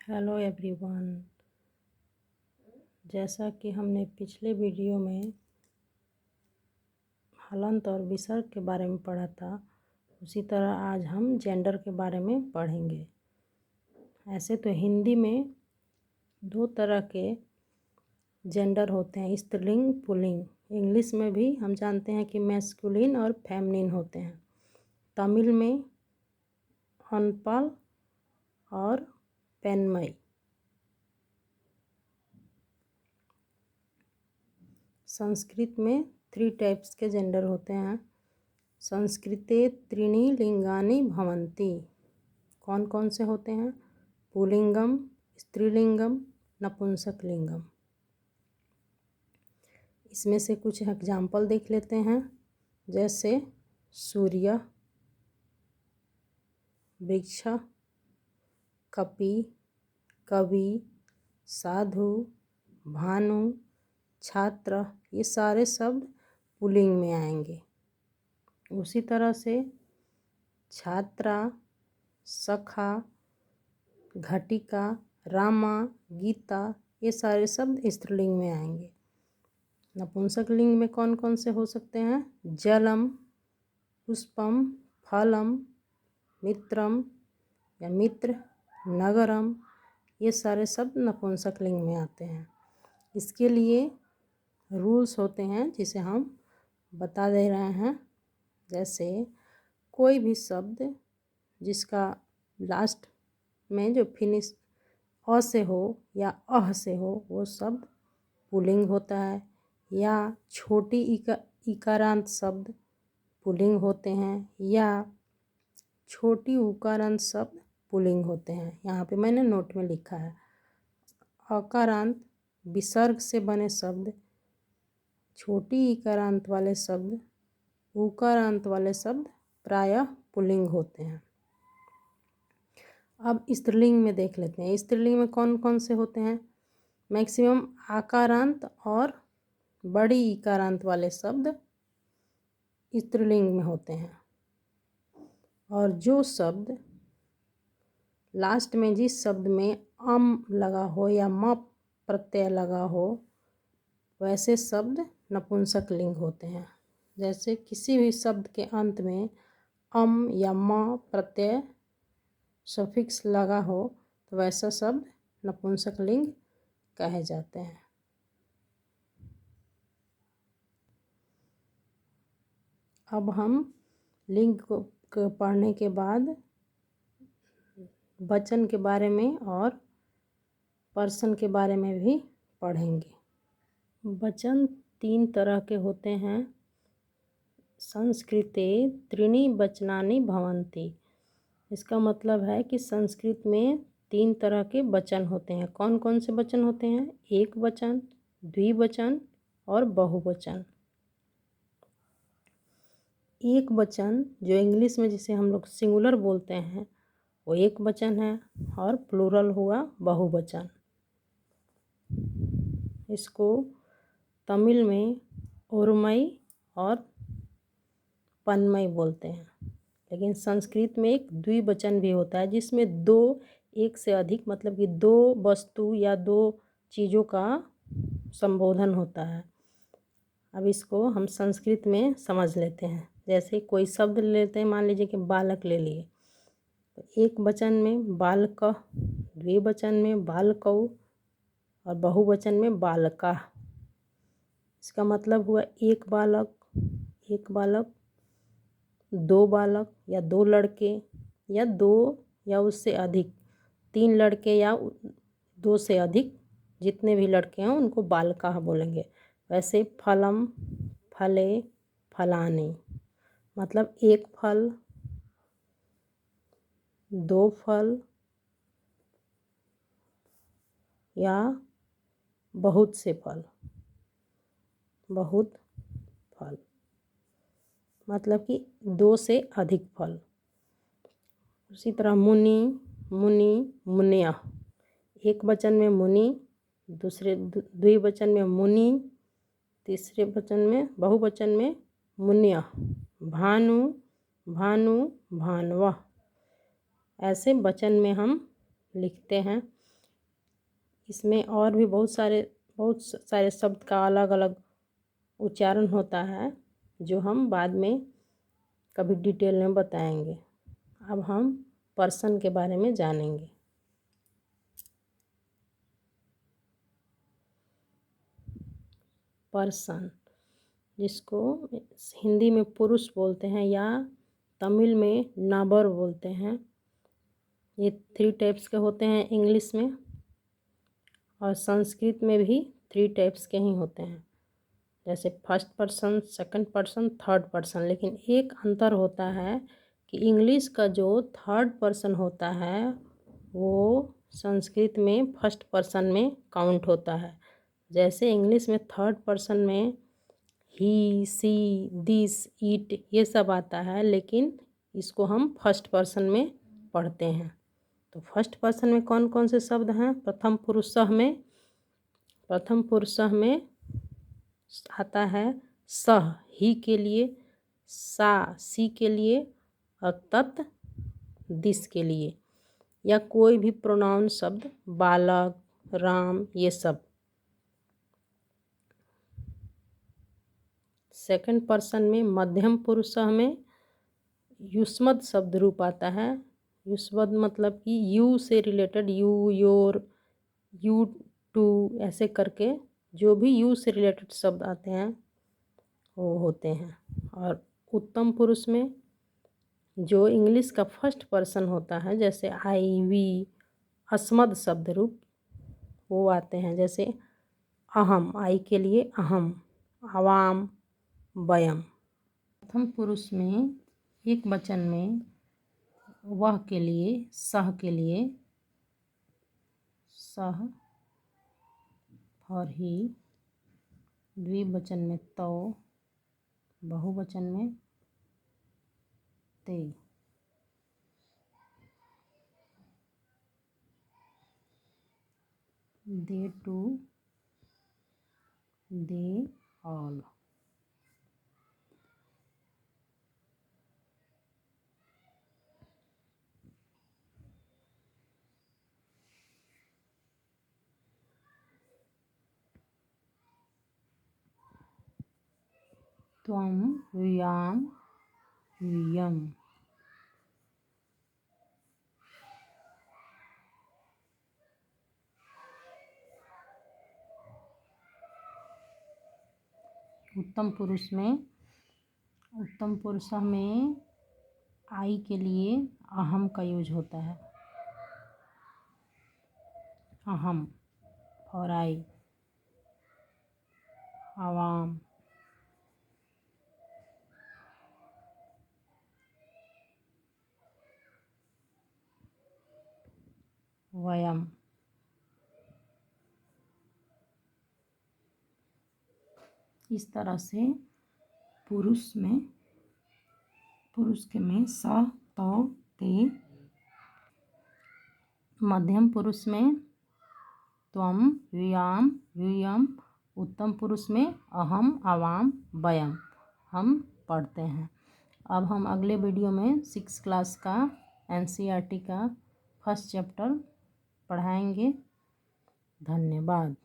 Hello everyone. जैसा कि हमने पिछले वीडियो में हलंत और विसर्ग के बारे में पढ़ा था, उसी तरह आज हम जेंडर के बारे में पढ़ेंगे। ऐसे तो हिंदी में दो तरह के जेंडर होते हैं, स्त्रीलिंग पुल्लिंग। इंग्लिश में भी हम जानते हैं कि मैस्कुलिन और फेमिनिन होते हैं। तमिल में अनपल और पेन्मई। संस्कृत में 3 टाइप्स के जेंडर होते हैं। संस्कृते त्रीणि लिंगानि भवन्ति। कौन कौन से होते हैं? पुल्लिंगम, स्त्रीलिंगम, नपुंसकलिंगम। इसमें से कुछ एग्जाम्पल देख लेते हैं, जैसे सूर्य, वृक्ष, कपि, कवि, साधु, भानु, छात्र। ये सारे शब्द पुल्लिंग में आएंगे। उसी तरह से छात्रा, सखा, घटिका, रामा, गीता, ये सारे शब्द स्त्रीलिंग में आएंगे। नपुंसकलिंग में कौन कौन से हो सकते हैं? जलम, पुष्पम, फलम, मित्रम या मित्र, नगरम, ये सारे शब्द नपुंसकलिंग में आते हैं। इसके लिए रूल्स होते हैं जिसे हम बता दे रहे हैं। जैसे कोई भी शब्द जिसका लास्ट में जो फिनिश अ से हो या अह से हो, वो शब्द पुल्लिंग होता है। या छोटी इकारांत शब्द पुल्लिंग होते हैं, या छोटी उकारांत शब्द पुल्लिंग होते हैं। यहाँ पे मैंने नोट में लिखा है। अकारांत विसर्ग से बने शब्द, छोटी इकारांत वाले शब्द, उकारांत वाले शब्द प्रायः पुल्लिंग होते हैं। अब स्त्रीलिंग में देख लेते हैं। स्त्रीलिंग में कौन कौन से होते हैं? मैक्सिमम आकारांत और बड़ी इकारांत वाले शब्द स्त्रीलिंग में होते हैं। और जो शब्द लास्ट में जिस शब्द में अम लगा हो या म प्रत्यय लगा हो, वैसे शब्द नपुंसकलिंग होते हैं। जैसे किसी भी शब्द के अंत में अम या म प्रत्यय सफिक्स लगा हो, तो वैसा शब्द नपुंसकलिंग कहे जाते हैं। अब हम लिंग को पढ़ने के बाद वचन के बारे में और पर्सन के बारे में भी पढ़ेंगे। वचन 3 तरह के होते हैं। संस्कृते त्रीणि वचनानि भवन्ति। इसका मतलब है कि संस्कृत में 3 तरह के वचन होते हैं। कौन कौन से वचन होते हैं? एक वचन, द्विवचन और बहुवचन। एक वचन जो इंग्लिश में जिसे हम लोग सिंगुलर बोलते हैं, वो एक वचन है, और प्लूरल हुआ बहुवचन। इसको तमिल में ओरुमई और पनमई बोलते हैं। लेकिन संस्कृत में एक द्विवचन भी होता है, जिसमें दो, एक से अधिक, मतलब कि 2 वस्तु या 2 चीज़ों का संबोधन होता है। अब इसको हम संस्कृत में समझ लेते हैं। जैसे कोई शब्द लेते हैं, मान लीजिए कि बालक ले लिए, तो एक वचन में बालकः, द्विवचन में बालकौ और बहुवचन में बालका। इसका मतलब हुआ एक बालक, 2 बालक या 2 लड़के, या 2 या उससे अधिक, 3 लड़के या 2 से अधिक, जितने भी लड़के हैं उनको बालका बोलेंगे। वैसे फलम, फले, फलानी, मतलब एक फल, 2 फल या बहुत से फल, बहुत फल, मतलब कि 2 से अधिक फल। उसी तरह मुनि, मुनि, मुनिया। एक वचन में मुनि, दूसरे द्विवचन में मुनि, तीसरे वचन में बहुवचन में मुनिया। भानु, भानु, भानवः। ऐसे वचन में हम लिखते हैं। इसमें और भी बहुत सारे शब्द का अलग अलग उच्चारण होता है जो हम बाद में कभी डिटेल में बताएंगे। अब हम पर्सन के बारे में जानेंगे। पर्सन, जिसको हिंदी में पुरुष बोलते हैं या तमिल में नाबर बोलते हैं। ये 3 टाइप्स के होते हैं इंग्लिश में, और संस्कृत में भी 3 टाइप्स के ही होते हैं, जैसे first person, second person, third person. लेकिन एक अंतर होता है कि इंग्लिश का जो थर्ड पर्सन होता है वो संस्कृत में फर्स्ट पर्सन में काउंट होता है। जैसे इंग्लिश में थर्ड पर्सन में ही, सी, दिस, इट ये सब आता है, लेकिन इसको हम फर्स्ट पर्सन में पढ़ते हैं। तो फर्स्ट पर्सन में कौन कौन से शब्द हैं? प्रथम पुरुषः में आता है सह, ही के लिए, सा, सी के लिए, और तत्, दिस के लिए, या कोई भी प्रोनाउन शब्द, बालक, राम, ये सब। सेकंड पर्सन में मध्यम पुरुषः में युष्मद शब्द रूप आता है। युष्मद मतलब कि यू से related, you, your, you, to, ऐसे करके जो भी यू से रिलेटेड शब्द आते हैं वो होते हैं। और उत्तम पुरुष में जो इंग्लिश का फर्स्ट पर्सन होता है, जैसे आई, वी, अस्मद शब्द रूप वो आते हैं, जैसे अहम, आई के लिए अहम, आवाम, वयम। प्रथम पुरुष में एक वचन में वह के लिए, सह के लिए, सह और ही, द्विवचन में तो, बहुवचन में ते। दे टू, दे ऑल। त्वम, व्याम, व्यम। उत्तम पुरुष में आई के लिए अहम का यूज होता है। अहम और आई। आवाम, वयम। इस तरह से पुरुष के में स, तो, ते। मध्यम पुरुष में त्वम, व्याम, व्यूयम। उत्तम पुरुष में अहम, आवाम, वयम हम पढ़ते हैं। अब हम अगले वीडियो में 6 क्लास का NCERT का फर्स्ट चैप्टर पढ़ाएंगे। धन्यवाद।